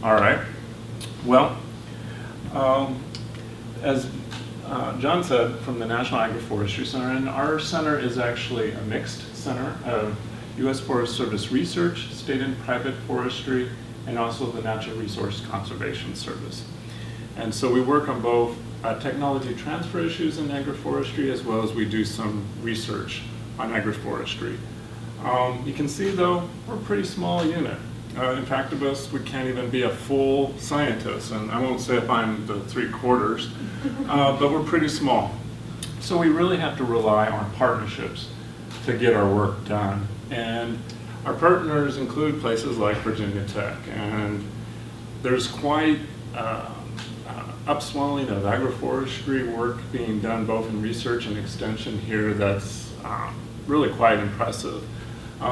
All right. Well, as John said from the National Agroforestry Center, and our center is actually a mixed center of U.S. Forest Service research, state and private forestry, and also the Natural Resource Conservation Service. And so we work on both technology transfer issues in agroforestry, as well as we do some research on agroforestry. You can see, though, we're a pretty small unit. In fact, of us, we can't even be a full scientist, and I won't say if I'm the 3/4, but we're pretty small. So we really have to rely on partnerships to get our work done. And our partners include places like Virginia Tech, and there's quite upswelling of agroforestry work being done both in research and extension here that's really quite impressive.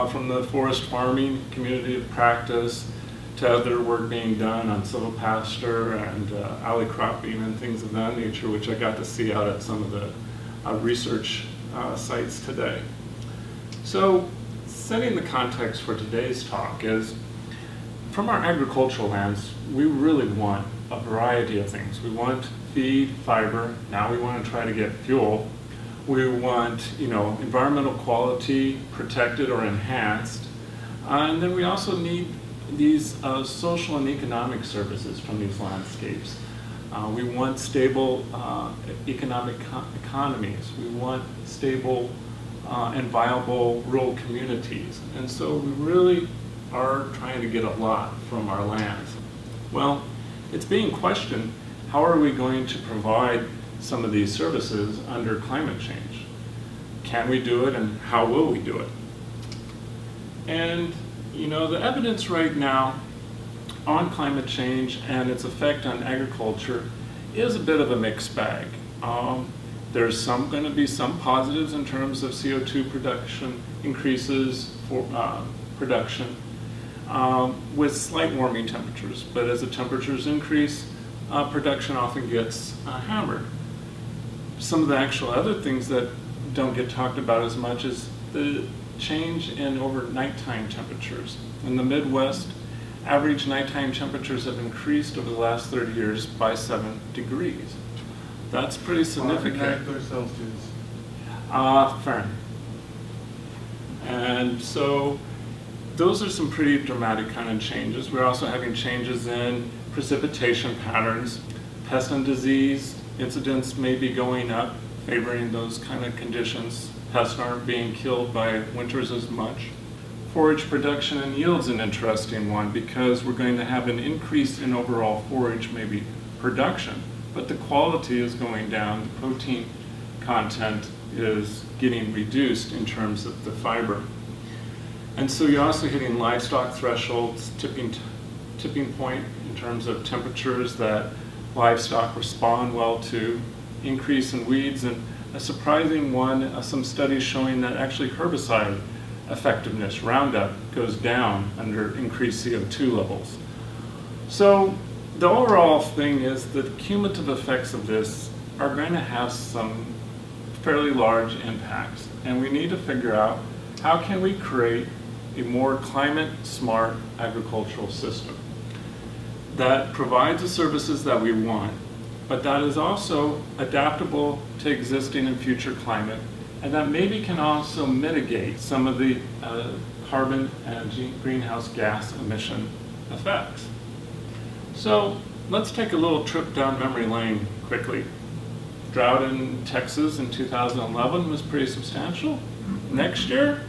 From the forest farming community of practice to other work being done on silvopasture and alley cropping and things of that nature, which I got to see out at some of the research sites today. So setting the context for today's talk is, from our agricultural lands, we really want a variety of things. We want feed, fiber, now we want to try to get fuel. We want, environmental quality protected or enhanced. And then we also need these social and economic services from these landscapes. We want stable economic economies. We want stable and viable rural communities. And so we really are trying to get a lot from our lands. Well, it's being questioned, how are we going to provide some of these services under climate change? Can we do it, and how will we do it? And the evidence right now on climate change and its effect on agriculture is a bit of a mixed bag. There's going to be some positives in terms of CO2 production increases for production with slight warming temperatures, but as the temperatures increase, production often gets hammered. Some of the actual other things that don't get talked about as much is the change in over nighttime temperatures. In the Midwest, average nighttime temperatures have increased over the last 30 years by 7 degrees. That's pretty significant. Fahrenheit or Celsius? Fahrenheit. And so those are some pretty dramatic kind of changes. We're also having changes in precipitation patterns. Pest and disease incidents may be going up, favoring those kind of conditions. Pests aren't being killed by winters as much. Forage production and yield's an interesting one because we're going to have an increase in overall forage maybe production, but the quality is going down. The protein content is getting reduced in terms of the fiber. And so you're also hitting livestock thresholds, tipping point in terms of temperatures that livestock respond well to, increase in weeds, and a surprising one, some studies showing that actually herbicide effectiveness, Roundup, goes down under increased CO2 levels. So the overall thing is that the cumulative effects of this are going to have some fairly large impacts, and we need to figure out how can we create a more climate-smart agricultural system that provides the services that we want, but that is also adaptable to existing and future climate, and that maybe can also mitigate some of the carbon and greenhouse gas emission effects. So let's take a little trip down memory lane quickly. Drought in Texas in 2011 was pretty substantial. Next year,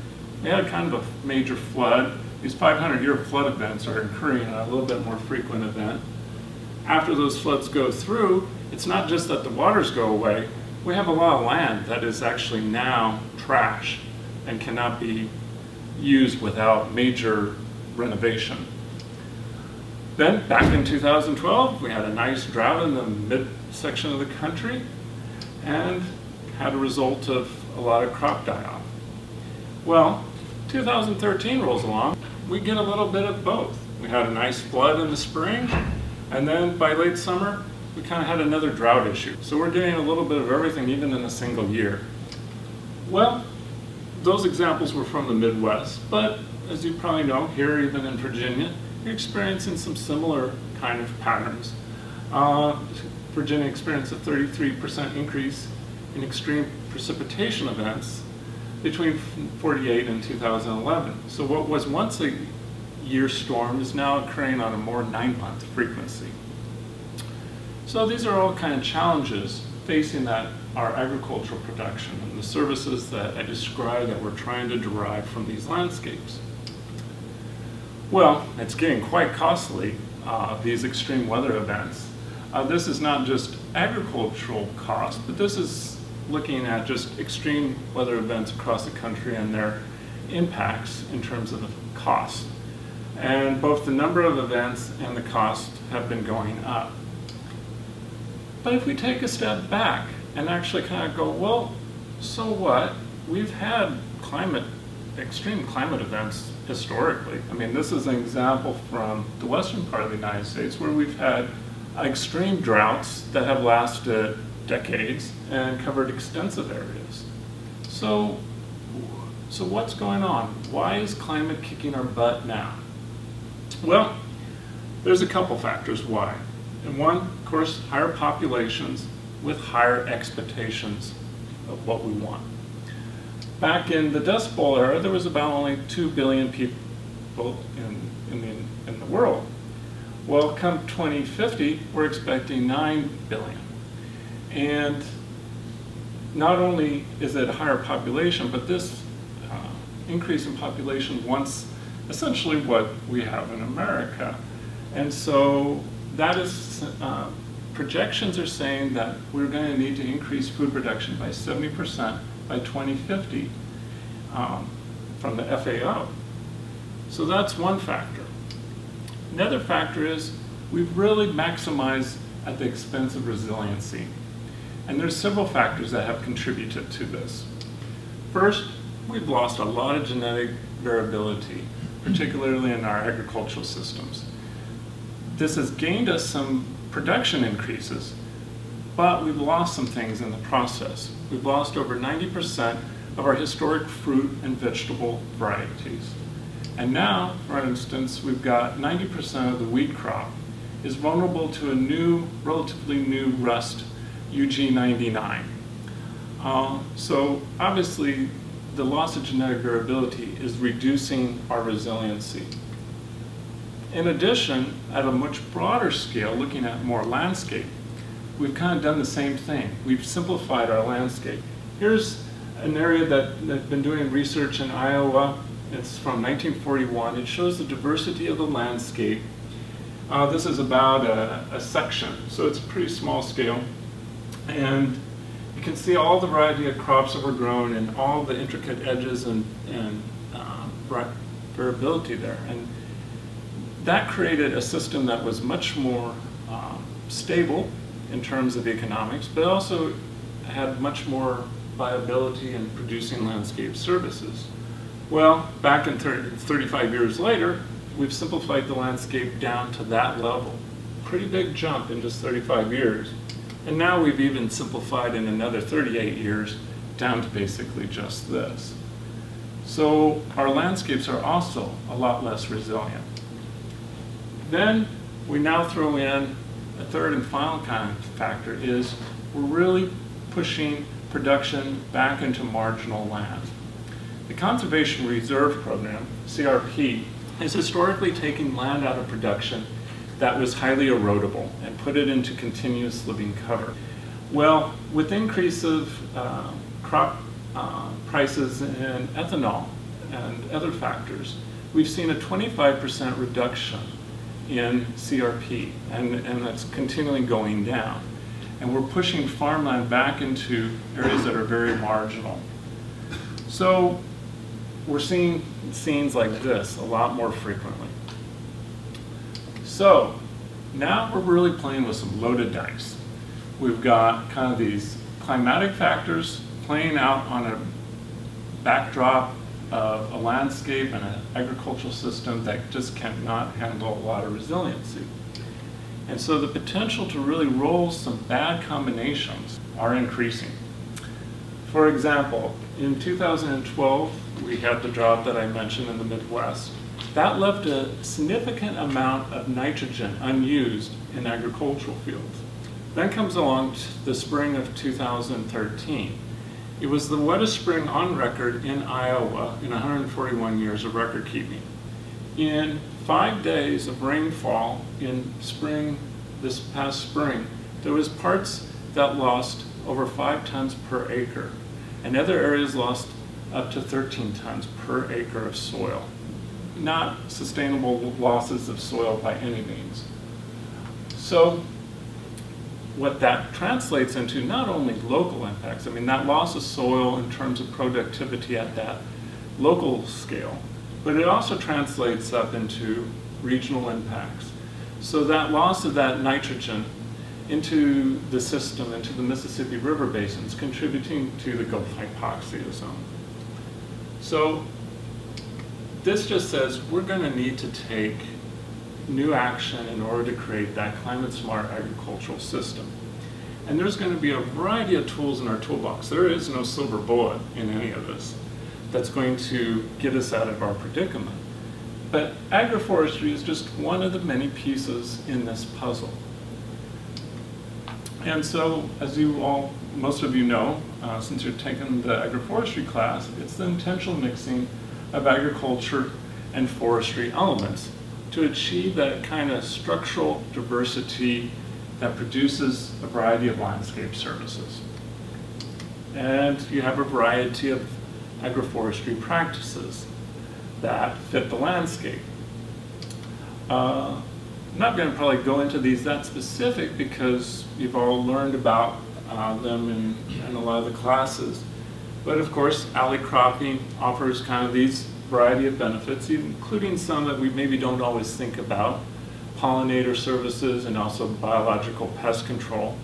we had kind of a major flood. These 500-year flood events are occurring a little bit more frequent event. After those floods go through, it's not just that the waters go away. We have a lot of land that is actually now trash and cannot be used without major renovation. Then, back in 2012, we had a nice drought in the mid-section of the country and had a result of a lot of crop die-off. Well, 2013 rolls along, we get a little bit of both. We had a nice flood in the spring, and then by late summer, we kind of had another drought issue. So we're getting a little bit of everything, even in a single year. Well, those examples were from the Midwest, but as you probably know, here even in Virginia, we're experiencing some similar kind of patterns. Virginia experienced a 33% increase in extreme precipitation events between 48 and 2011. So what was once a year storm is now occurring on a more 9-month frequency. So these are all kind of challenges facing our agricultural production and the services that I described that we're trying to derive from these landscapes. Well, it's getting quite costly, these extreme weather events. This is not just agricultural cost, but this is looking at just extreme weather events across the country and their impacts in terms of the cost. And both the number of events and the cost have been going up. But if we take a step back and actually kind of go, well, so what? We've had extreme climate events historically. I mean, this is an example from the western part of the United States where we've had extreme droughts that have lasted decades and covered extensive areas. So what's going on? Why is climate kicking our butt now? Well, there's a couple factors why. And one, of course, higher populations with higher expectations of what we want. Back in the Dust Bowl era, there was about only 2 billion people in the world. Well, come 2050, we're expecting 9 billion. And not only is it a higher population, but this increase in population wants essentially what we have in America. And so that is, projections are saying that we're going to need to increase food production by 70% by 2050 from the FAO. So that's one factor. Another factor is we've really maximized at the expense of resiliency. And there's several factors that have contributed to this. First, we've lost a lot of genetic variability, particularly in our agricultural systems. This has gained us some production increases, but we've lost some things in the process. We've lost over 90% of our historic fruit and vegetable varieties. And now, for instance, we've got 90% of the wheat crop is vulnerable to a new, relatively new rust, UG99. So obviously, the loss of genetic variability is reducing our resiliency. In addition, at a much broader scale, looking at more landscape, we've kind of done the same thing. We've simplified our landscape. Here's an area that's been doing research in Iowa. It's from 1941. It shows the diversity of the landscape. This is about a section, so it's a pretty small scale. And you can see all the variety of crops that were grown and all the intricate edges and variability there. And that created a system that was much more stable in terms of economics, but also had much more viability in producing landscape services. Well, back in 35 years later, we've simplified the landscape down to that level. Pretty big jump in just 35 years. And now we've even simplified in another 38 years down to basically just this. So our landscapes are also a lot less resilient. Then we now throw in a third and final kind of factor is we're really pushing production back into marginal land. The Conservation Reserve Program, CRP, is historically taking land out of production that was highly erodible and put it into continuous living cover. Well, with increase of crop prices in ethanol and other factors, we've seen a 25% reduction in CRP, and that's continually going down. And we're pushing farmland back into areas that are very marginal. So we're seeing scenes like this a lot more frequently. So now we're really playing with some loaded dice. We've got kind of these climatic factors playing out on a backdrop of a landscape and an agricultural system that just cannot handle a lot of resiliency. And so the potential to really roll some bad combinations are increasing. For example, in 2012, we had the drought that I mentioned in the Midwest. that left a significant amount of nitrogen unused in agricultural fields. Then comes along the spring of 2013. It was the wettest spring on record in Iowa in 141 years of record keeping. In 5 days of rainfall in spring, this past spring, there was parts that lost over 5 tons per acre, and other areas lost up to 13 tons per acre of soil. Not sustainable losses of soil by any means. So what that translates into, not only local impacts, I mean that loss of soil in terms of productivity at that local scale, but it also translates up into regional impacts. So that loss of that nitrogen into the system, into the Mississippi River basins, contributing to the Gulf hypoxia zone. So this just says we're going to need to take new action in order to create that climate-smart agricultural system. And there's going to be a variety of tools in our toolbox. There is no silver bullet in any of this that's going to get us out of our predicament. But agroforestry is just one of the many pieces in this puzzle. And so, as most of you know, since you're taking the agroforestry class, it's the intentional mixing of agriculture and forestry elements to achieve that kind of structural diversity that produces a variety of landscape services. And you have a variety of agroforestry practices that fit the landscape. I'm not going to probably go into these that specific because you've all learned about them in a lot of the classes. But of course, alley cropping offers kind of these variety of benefits, including some that we maybe don't always think about. Pollinator services and also biological pest control.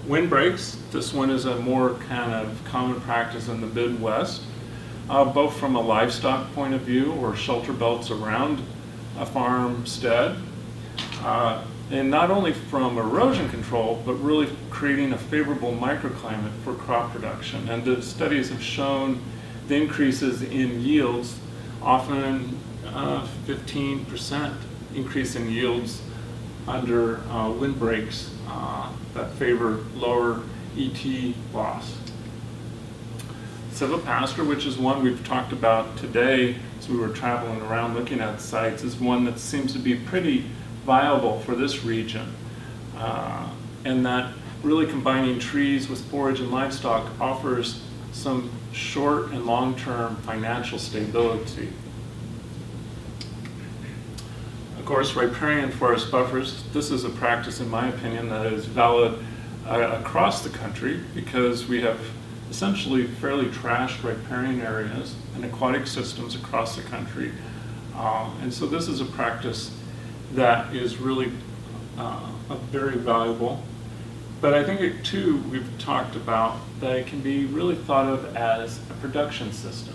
Windbreaks, this one is a more kind of common practice in the Midwest, both from a livestock point of view or shelter belts around a farmstead, and not only from erosion control, but really creating a favorable microclimate for crop production. And the studies have shown the increases in yields, often 15% increase in yields under windbreaks that favor lower ET loss. Silvopasture, which is one we've talked about today as we were traveling around looking at sites, is one that seems to be pretty viable for this region. And that really combining trees with forage and livestock offers some short and long-term financial stability. Of course, riparian forest buffers, this is a practice, in my opinion, that is valid across the country because we have essentially fairly trashed riparian areas and aquatic systems across the country. And so this is a practice that is really very valuable. But I think it too, we've talked about that it can be really thought of as a production system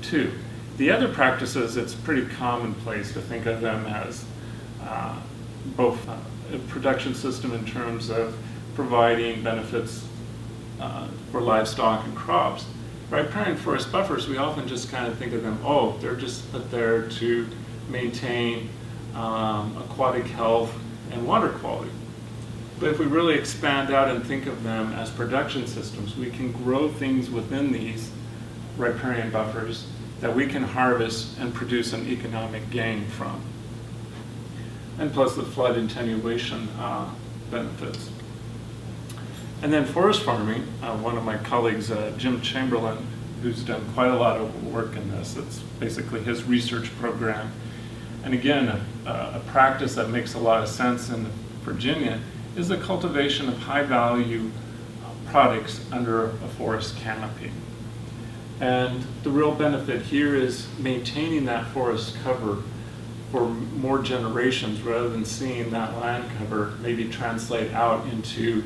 too. The other practices, it's pretty commonplace to think of them as both a production system in terms of providing benefits for livestock and crops. Riparian forest buffers, we often just kind of think of them, oh, they're just put there to maintain aquatic health and water quality. But if we really expand out and think of them as production systems, we can grow things within these riparian buffers that we can harvest and produce an economic gain from. And plus the flood attenuation benefits. And then forest farming, one of my colleagues, Jim Chamberlain, who's done quite a lot of work in this, it's basically his research program. And again, a practice that makes a lot of sense in Virginia is the cultivation of high-value products under a forest canopy. And the real benefit here is maintaining that forest cover for more generations rather than seeing that land cover maybe translate out into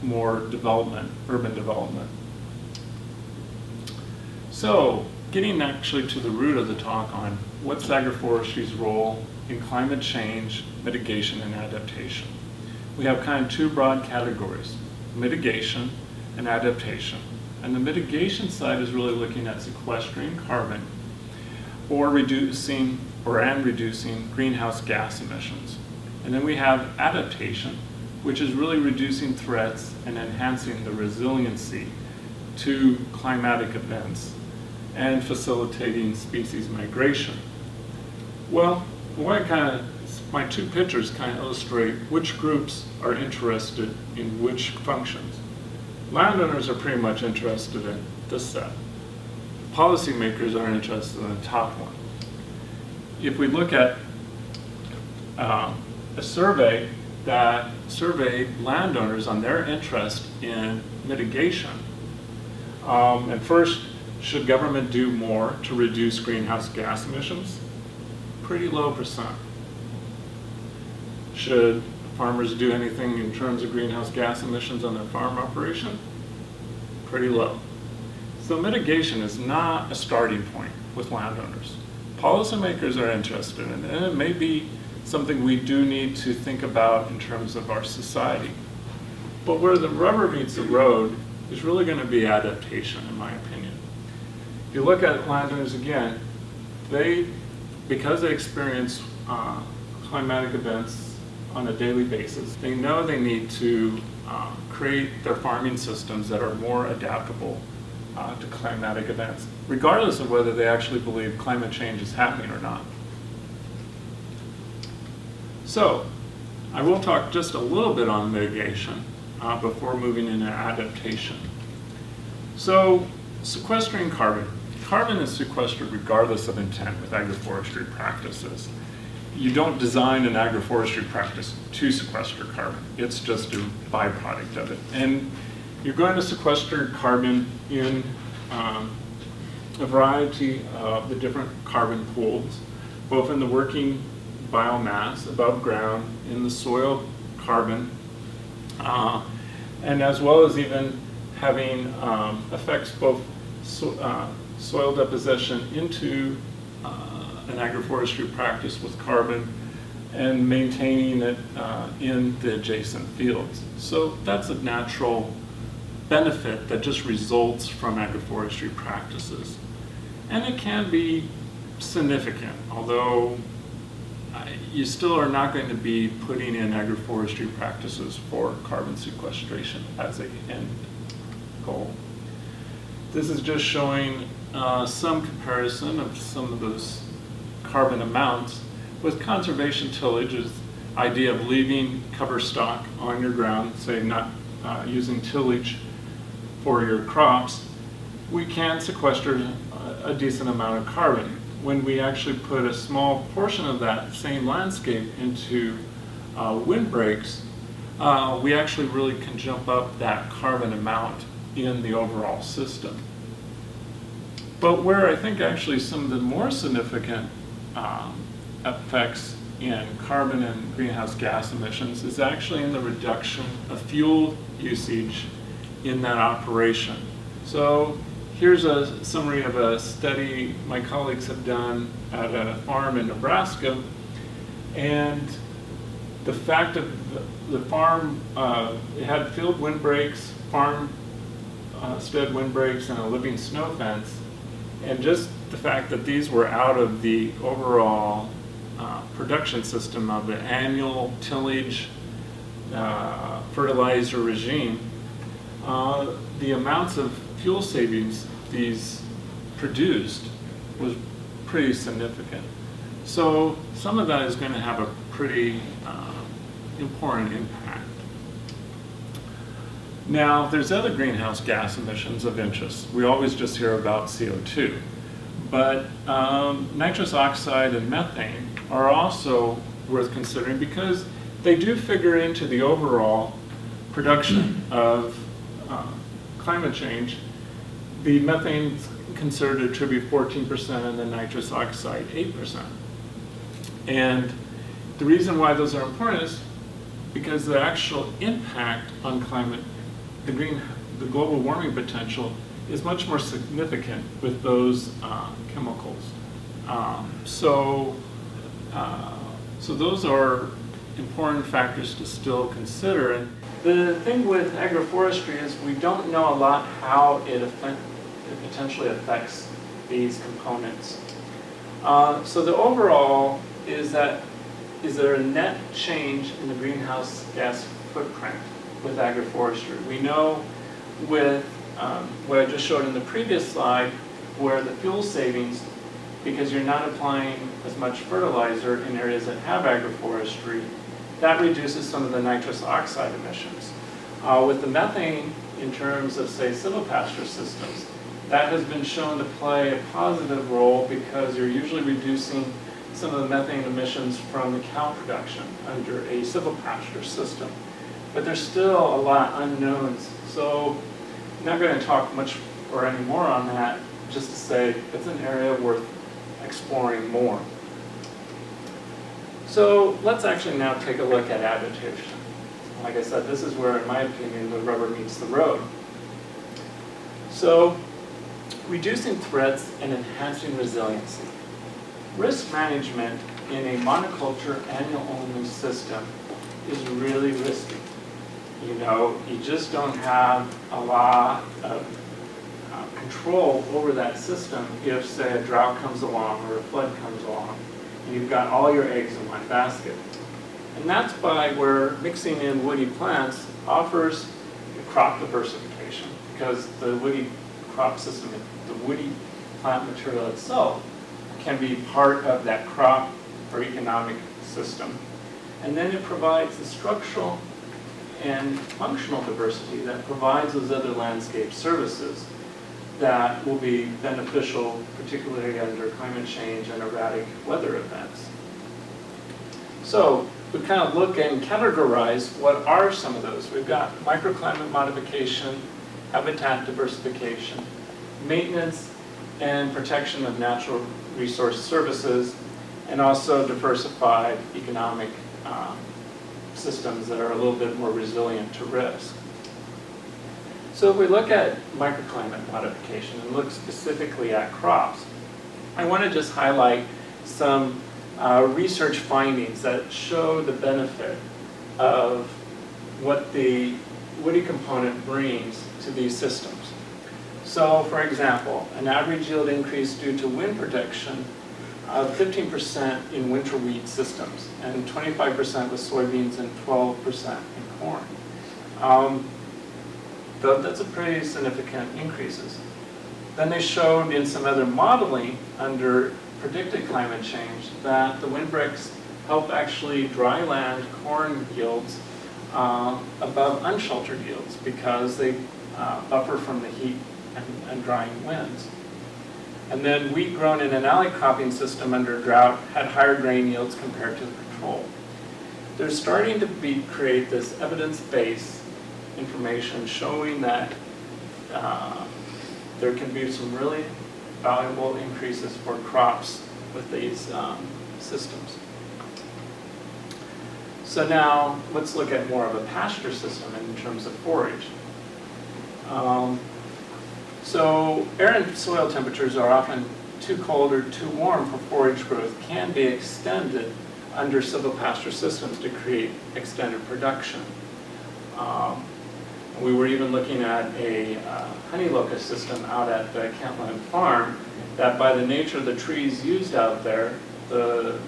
more development, urban development. So, getting actually to the root of the talk on what's agroforestry's role in climate change, mitigation, and adaptation. We have kind of two broad categories, mitigation and adaptation. And the mitigation side is really looking at sequestering carbon or reducing greenhouse gas emissions. And then we have adaptation, which is really reducing threats and enhancing the resiliency to climatic events and facilitating species migration. Well, my two pictures kind of illustrate which groups are interested in which functions. Landowners are pretty much interested in this set. Policymakers are interested in the top one. If we look at a survey that surveyed landowners on their interest in mitigation, and first, should government do more to reduce greenhouse gas emissions? Pretty low percent. Should farmers do anything in terms of greenhouse gas emissions on their farm operation? Pretty low. So mitigation is not a starting point with landowners. Policymakers are interested in it, and it may be something we do need to think about in terms of our society. But where the rubber meets the road is really going to be adaptation, in my opinion. If you look at landowners again, because they experience climatic events on a daily basis, they know they need to create their farming systems that are more adaptable to climatic events, regardless of whether they actually believe climate change is happening or not. So, I will talk just a little bit on mitigation before moving into adaptation. So, sequestering carbon. Carbon is sequestered regardless of intent with agroforestry practices. You don't design an agroforestry practice to sequester carbon. It's just a byproduct of it. And you're going to sequester carbon in a variety of the different carbon pools, both in the working biomass above ground, in the soil carbon, and as well as even having effects both soil deposition into an agroforestry practice with carbon and maintaining it in the adjacent fields. So that's a natural benefit that just results from agroforestry practices. And it can be significant, although you still are not going to be putting in agroforestry practices for carbon sequestration as an end goal. This is just showing some comparison of some of those carbon amounts with conservation tillage's idea of leaving cover stock on your ground, say not using tillage for your crops. We can sequester a decent amount of carbon. When we actually put a small portion of that same landscape into windbreaks, we actually really can jump up that carbon amount in the overall system. But where I think actually some of the more significant effects in carbon and greenhouse gas emissions is actually in the reduction of fuel usage in that operation. So here's a summary of a study my colleagues have done at a farm in Nebraska, and the fact of the farm, it had field windbreaks, farmstead windbreaks, and a living snow fence, and just the fact that these were out of the overall production system of the annual tillage fertilizer regime, the amounts of fuel savings these produced was pretty significant. So some of that is going to have a pretty important impact. Now, there's other greenhouse gas emissions of interest. We always just hear about CO2, but nitrous oxide and methane are also worth considering because they do figure into the overall production of climate change. The methane is considered to attribute 14% and the nitrous oxide 8%. And the reason why those are important is because the actual impact on climate, the global warming potential is much more significant with those chemicals. So those are important factors to still consider. And The thing with agroforestry is we don't know a lot how it potentially affects these components. So the overall is there a net change in the greenhouse gas footprint with agroforestry? We know with what I just showed in the previous slide, where the fuel savings, because you're not applying as much fertilizer in areas that have agroforestry, that reduces some of the nitrous oxide emissions. With the methane, in terms of, say, silvopasture systems, that has been shown to play a positive role because you're usually reducing some of the methane emissions from the cow production under a silvopasture system. But there's still a lot of unknowns. So I'm not going to talk much or any more on that, just to say it's an area worth exploring more. So let's actually now take a look at adaptation. Like I said, this is where, in my opinion, the rubber meets the road. So, reducing threats and enhancing resiliency. Risk management in a monoculture annual-only system is really risky. You know, you just don't have a lot of control over that system if, say, a drought comes along or a flood comes along, and you've got all your eggs in one basket. And that's by where mixing in woody plants offers crop diversification, because the woody crop system, the woody plant material itself, can be part of that crop or economic system. And then it provides the structural and functional diversity that provides those other landscape services that will be beneficial, particularly under climate change and erratic weather events. So we kind of look and categorize what are some of those. We've got microclimate modification, habitat diversification, maintenance and protection of natural resource services, and also diversified economic systems that are a little bit more resilient to risk. So if we look at microclimate modification and look specifically at crops, I want to just highlight some research findings that show the benefit of what the woody component brings to these systems. So, for example, an average yield increase due to wind protection of 15% in winter wheat systems, and 25% with soybeans and 12% in corn. That's a pretty significant increases. Then they showed in some other modeling under predicted climate change that the windbreaks help actually dry land corn yields above unsheltered yields because they buffer from the heat and drying winds. And then wheat grown in an alley cropping system under drought had higher grain yields compared to the control. They're starting to create this evidence-based information showing that there can be some really valuable increases for crops with these systems. So now let's look at more of a pasture system in terms of forage. So air and soil temperatures are often too cold or too warm for forage growth can be extended under silvopasture systems to create extended production. We were even looking at a honey locust system out at the Kentland farm that by the nature of the trees used out there, the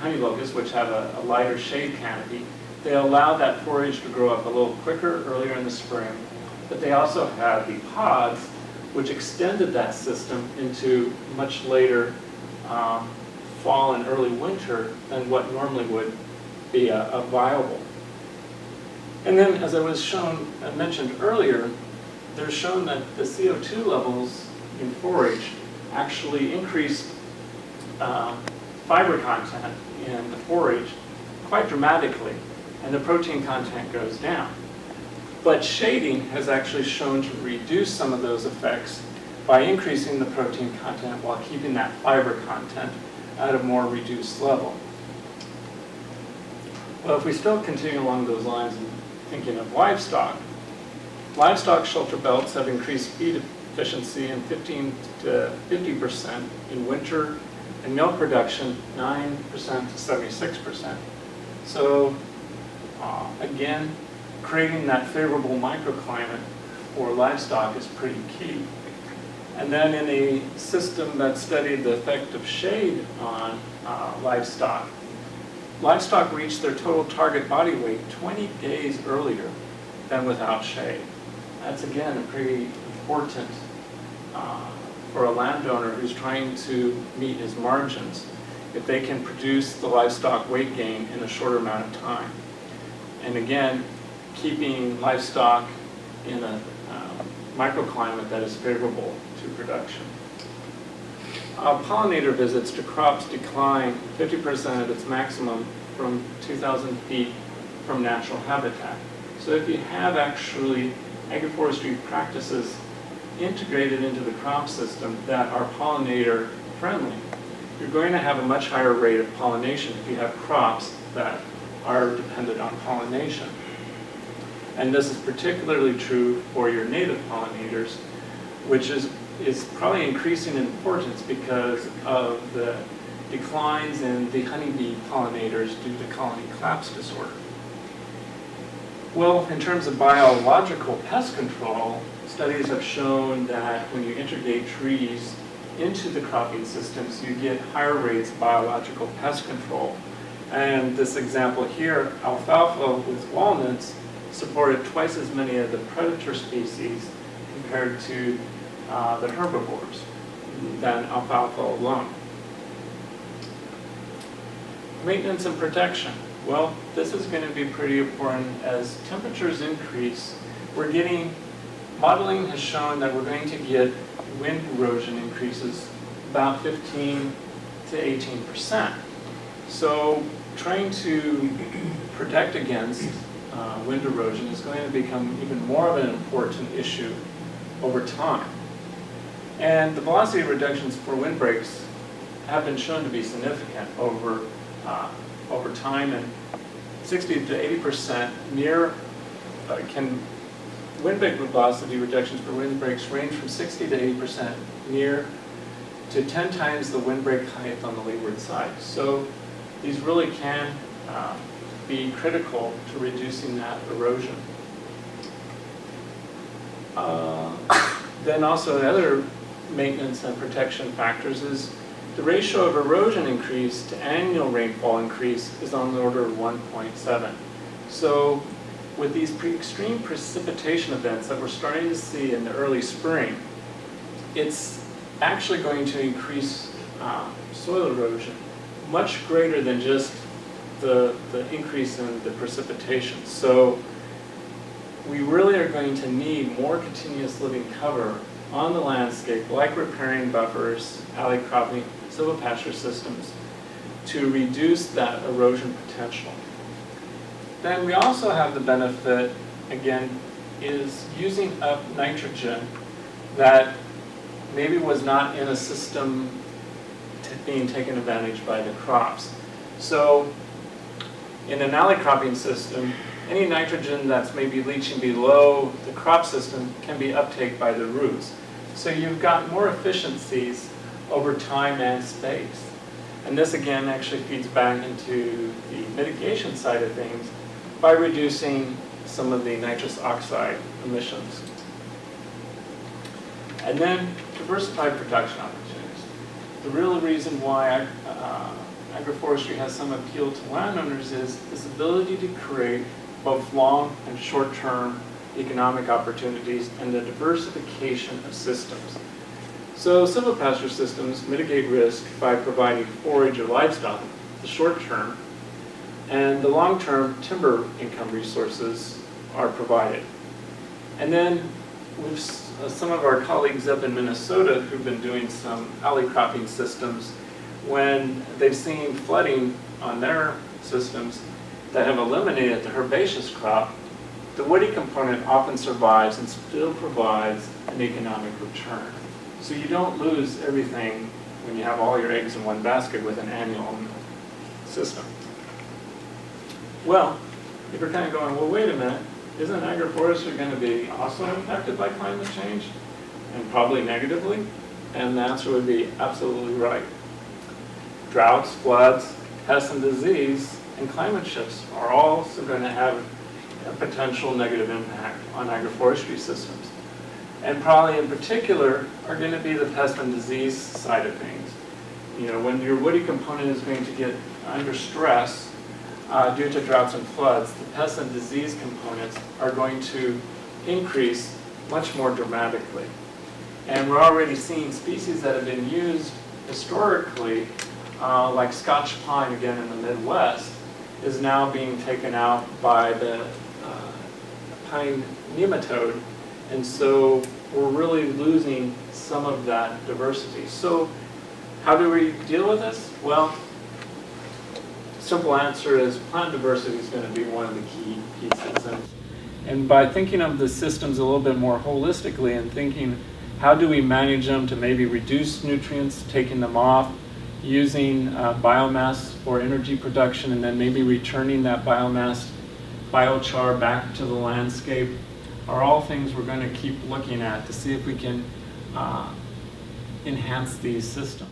honey locusts, which have a lighter shade canopy, they allow that forage to grow up a little quicker earlier in the spring, but they also have the pods which extended that system into much later fall and early winter than what normally would be a viable. And then, as I mentioned earlier, they're shown that the CO2 levels in forage actually increase fiber content in the forage quite dramatically, and the protein content goes down. But shading has actually shown to reduce some of those effects by increasing the protein content while keeping that fiber content at a more reduced level. Well, if we still continue along those lines and thinking of livestock shelter belts have increased feed efficiency in 15 to 50% in winter, and milk production 9% to 76%. So again, creating that favorable microclimate for livestock is pretty key. And then in a system that studied the effect of shade on livestock, livestock reached their total target body weight 20 days earlier than without shade. That's again pretty important for a landowner who's trying to meet his margins, if they can produce the livestock weight gain in a shorter amount of time. And again, keeping livestock in a microclimate that is favorable to production. Pollinator visits to crops decline 50% of its maximum from 2,000 feet from natural habitat. So if you have actually agroforestry practices integrated into the crop system that are pollinator friendly, you're going to have a much higher rate of pollination if you have crops that are dependent on pollination. And this is particularly true for your native pollinators, which is probably increasing in importance because of the declines in the honeybee pollinators due to colony collapse disorder. Well, in terms of biological pest control, studies have shown that when you integrate trees into the cropping systems, you get higher rates of biological pest control. And this example here, alfalfa with walnuts supported twice as many of the predator species compared to the herbivores than alfalfa alone. Maintenance and protection. Well, this is going to be pretty important as temperatures increase. Modeling has shown that we're going to get wind erosion increases about 15 to 18%. So trying to protect against wind erosion is going to become even more of an important issue over time. And the velocity reductions for windbreaks have been shown to be significant over time, and 60 to 80% windbreak velocity reductions for windbreaks range from 60 to 80% near to 10 times the windbreak height on the leeward side. So these really can be critical to reducing that erosion. Then also the other maintenance and protection factors is the ratio of erosion increase to annual rainfall increase is on the order of 1.7. So with these extreme precipitation events that we're starting to see in the early spring, it's actually going to increase soil erosion much greater than just the increase in the precipitation. So we really are going to need more continuous living cover on the landscape, like riparian buffers, alley cropping, silvopasture systems, to reduce that erosion potential. Then we also have the benefit, again, is using up nitrogen that maybe was not in a system being taken advantage by the crops. So in an alley cropping system, any nitrogen that's maybe leaching below the crop system can be uptaken by the roots. So you've got more efficiencies over time and space. And this again actually feeds back into the mitigation side of things by reducing some of the nitrous oxide emissions. And then diversified production opportunities. The real reason why agroforestry has some appeal to landowners is this ability to create both long and short-term economic opportunities and the diversification of systems. So silvopasture systems mitigate risk by providing forage or livestock, the short term, and the long-term timber income resources are provided. And then we've some of our colleagues up in Minnesota who've been doing some alley cropping systems, when they've seen flooding on their systems that have eliminated the herbaceous crop, the woody component often survives and still provides an economic return. So you don't lose everything when you have all your eggs in one basket with an annual system. Well, if you're kind of going, well, wait a minute, isn't agroforestry going to be also impacted by climate change? And probably negatively? And the answer would be absolutely right. Droughts, floods, pests and disease, and climate shifts are also going to have a potential negative impact on agroforestry systems. And probably in particular are going to be the pest and disease side of things. You know, when your woody component is going to get under stress due to droughts and floods, the pest and disease components are going to increase much more dramatically. And we're already seeing species that have been used historically, like Scotch pine again in the Midwest, is now being taken out by the pine nematode. And so we're really losing some of that diversity. So how do we deal with this? Well, simple answer is plant diversity is going to be one of the key pieces. And by thinking of the systems a little bit more holistically and thinking how do we manage them to maybe reduce nutrients, taking them off, using biomass for energy production, and then maybe returning that biomass, biochar back to the landscape, are all things we're going to keep looking at to see if we can enhance these systems.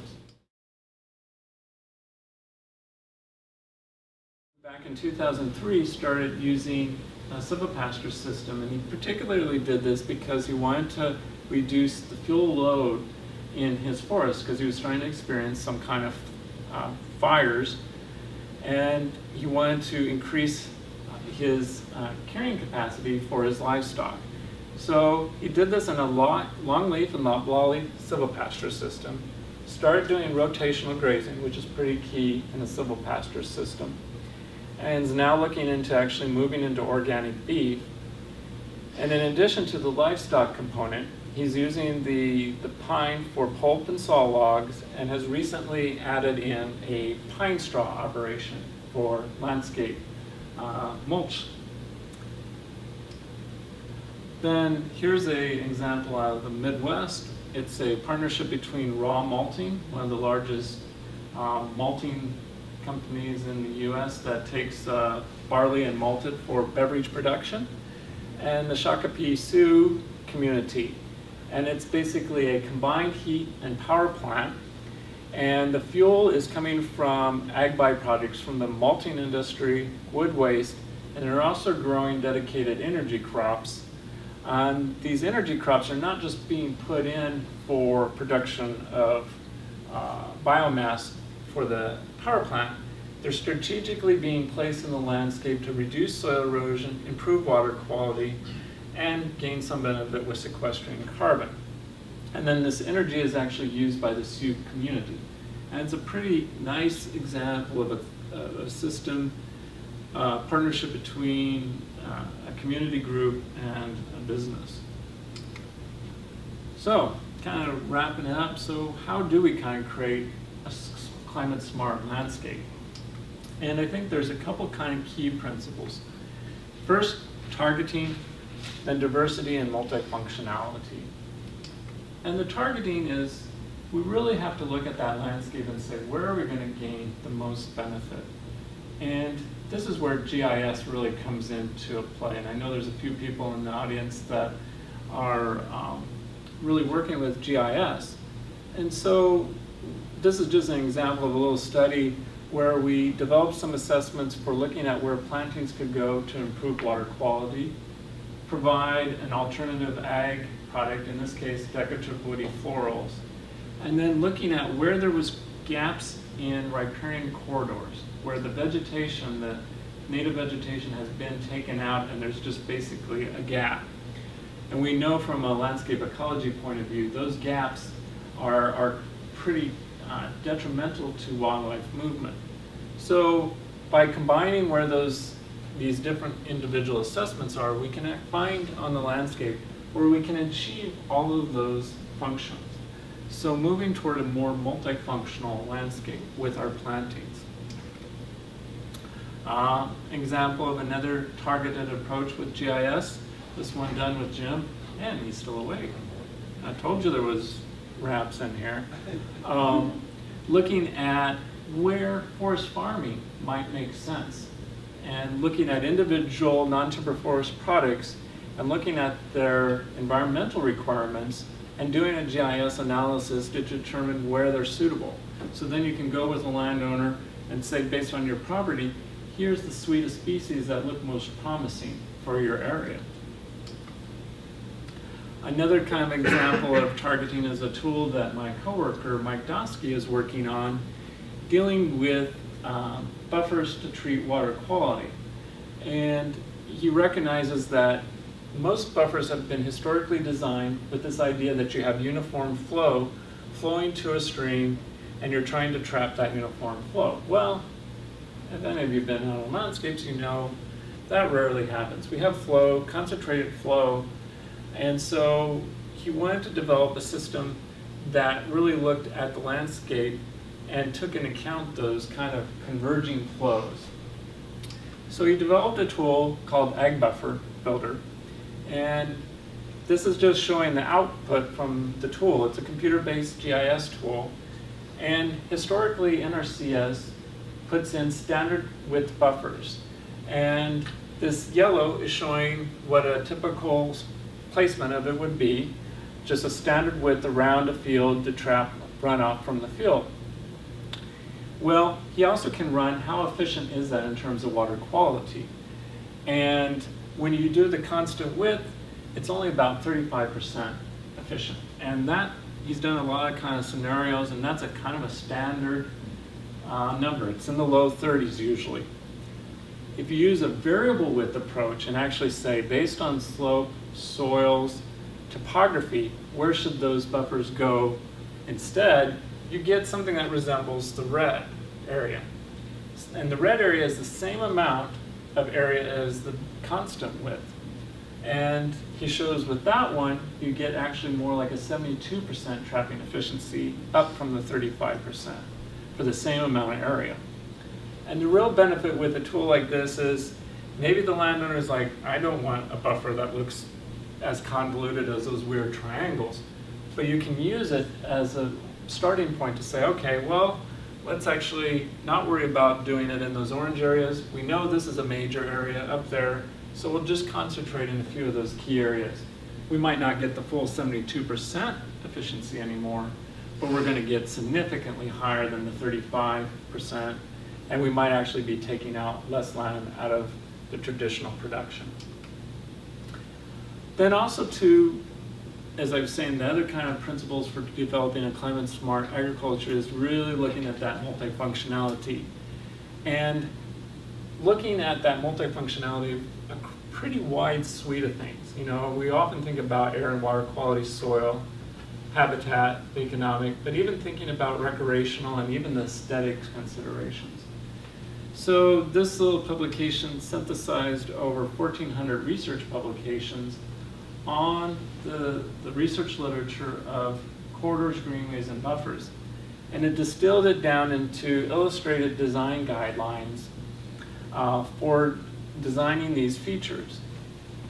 Back in 2003, started using a silvopasture system, and he particularly did this because he wanted to reduce the fuel load in his forest because he was trying to experience some kind of fires, and he wanted to increase his carrying capacity for his livestock. So he did this in a longleaf and loblolly silvopasture system, started doing rotational grazing, which is pretty key in a silvopasture system, and is now looking into actually moving into organic beef. And in addition to the livestock component, he's using the pine for pulp and saw logs, and has recently added in a pine straw operation for landscape mulch. Then here's an example out of the Midwest. It's a partnership between Raw Malting, one of the largest malting companies in the US that takes barley and malt it for beverage production, and the Shakopee Sioux community. And it's basically a combined heat and power plant, and the fuel is coming from ag byproducts from the malting industry, wood waste, and they're also growing dedicated energy crops. And these energy crops are not just being put in for production of biomass for the power plant, they're strategically being placed in the landscape to reduce soil erosion, improve water quality, and gain some benefit with sequestering carbon. And then this energy is actually used by the Sioux community. And it's a pretty nice example of a system partnership between a community group and a business. So, kind of wrapping it up, so how do we kind of create a climate smart landscape? And I think there's a couple kind of key principles. First, targeting, then diversity and multifunctionality. And the targeting is, we really have to look at that landscape and say, where are we going to gain the most benefit? And this is where GIS really comes into play. And I know there's a few people in the audience that are really working with GIS. And so this is just an example of a little study where we developed some assessments for looking at where plantings could go to improve water quality, provide an alternative ag product, in this case decorative woody florals, and then looking at where there was gaps in riparian corridors, where the vegetation, the native vegetation has been taken out and there's just basically a gap. And we know from a landscape ecology point of view, those gaps are pretty detrimental to wildlife movement. So by combining where these different individual assessments are, we can find on the landscape where we can achieve all of those functions. So moving toward a more multifunctional landscape with our plantings. Example of another targeted approach with GIS, this one done with Jim, and he's still awake. I told you there was wraps in here. Looking at where forest farming might make sense, and looking at individual non-timber forest products and looking at their environmental requirements and doing a GIS analysis to determine where they're suitable. So then you can go with a landowner and say, based on your property, here's the suite of species that look most promising for your area. Another kind of example of targeting is a tool that my coworker Mike Dosky is working on, dealing with buffers to treat water quality. And he recognizes that most buffers have been historically designed with this idea that you have uniform flow flowing to a stream and you're trying to trap that uniform flow. Well, if any of you have been out on landscapes, you know that rarely happens. We have flow, concentrated flow, and so he wanted to develop a system that really looked at the landscape and took into account those kind of converging flows. So he developed a tool called Ag Buffer Builder, and this is just showing the output from the tool. It's a computer-based GIS tool, and historically NRCS puts in standard width buffers, and this yellow is showing what a typical placement of it would be, just a standard width around a field to trap runoff from the field. Well, he also can run how efficient is that in terms of water quality. And when you do the constant width, it's only about 35% efficient. And that, he's done a lot of kind of scenarios, and that's a kind of a standard number. It's in the low 30s usually. If you use a variable width approach and actually say, based on slope, soils, topography, where should those buffers go instead, you get something that resembles the red area. And the red area is the same amount of area as the constant width. And he shows with that one, you get actually more like a 72% trapping efficiency, up from the 35% for the same amount of area. And the real benefit with a tool like this is maybe the landowner is like, I don't want a buffer that looks as convoluted as those weird triangles. But you can use it as a starting point to say, okay, well, let's actually not worry about doing it in those orange areas. We know this is a major area up there, so we'll just concentrate in a few of those key areas. We might not get the full 72% efficiency anymore, but we're going to get significantly higher than the 35%, and we might actually be taking out less land out of the traditional production. Then also too, as I was saying, the other kind of principles for developing a climate smart agriculture is really looking at that multifunctionality. And looking at that multifunctionality, a pretty wide suite of things. You know, we often think about air and water quality, soil, habitat, economic, but even thinking about recreational and even the aesthetics considerations. So this little publication synthesized over 1,400 research publications on the research literature of corridors, greenways, and buffers. And it distilled it down into illustrated design guidelines for designing these features.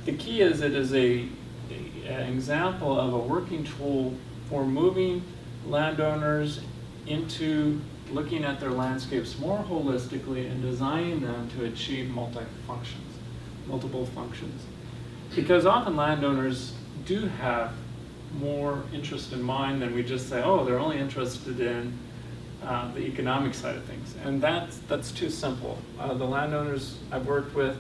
The key is it is an example of a working tool for moving landowners into looking at their landscapes more holistically and designing them to achieve multiple functions. Because often landowners do have more interest in mind than we just say, oh, they're only interested in the economic side of things. And that's too simple. The landowners I've worked with,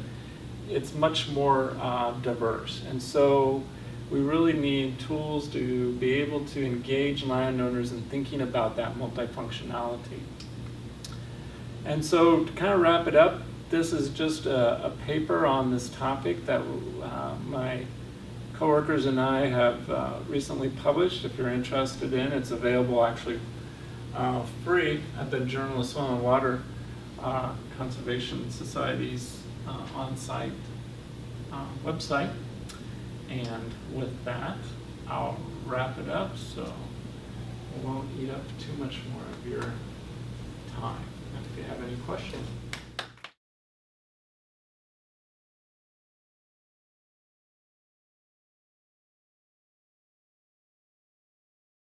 it's much more diverse. And so we really need tools to be able to engage landowners in thinking about that multifunctionality. And so to kind of wrap it up, this is just a paper on this topic that my coworkers and I have recently published. If you're interested in, it's available actually free at the Journal of Soil and Water Conservation Society's on-site website. And with that, I'll wrap it up so we won't eat up too much more of your time. And if you have any questions.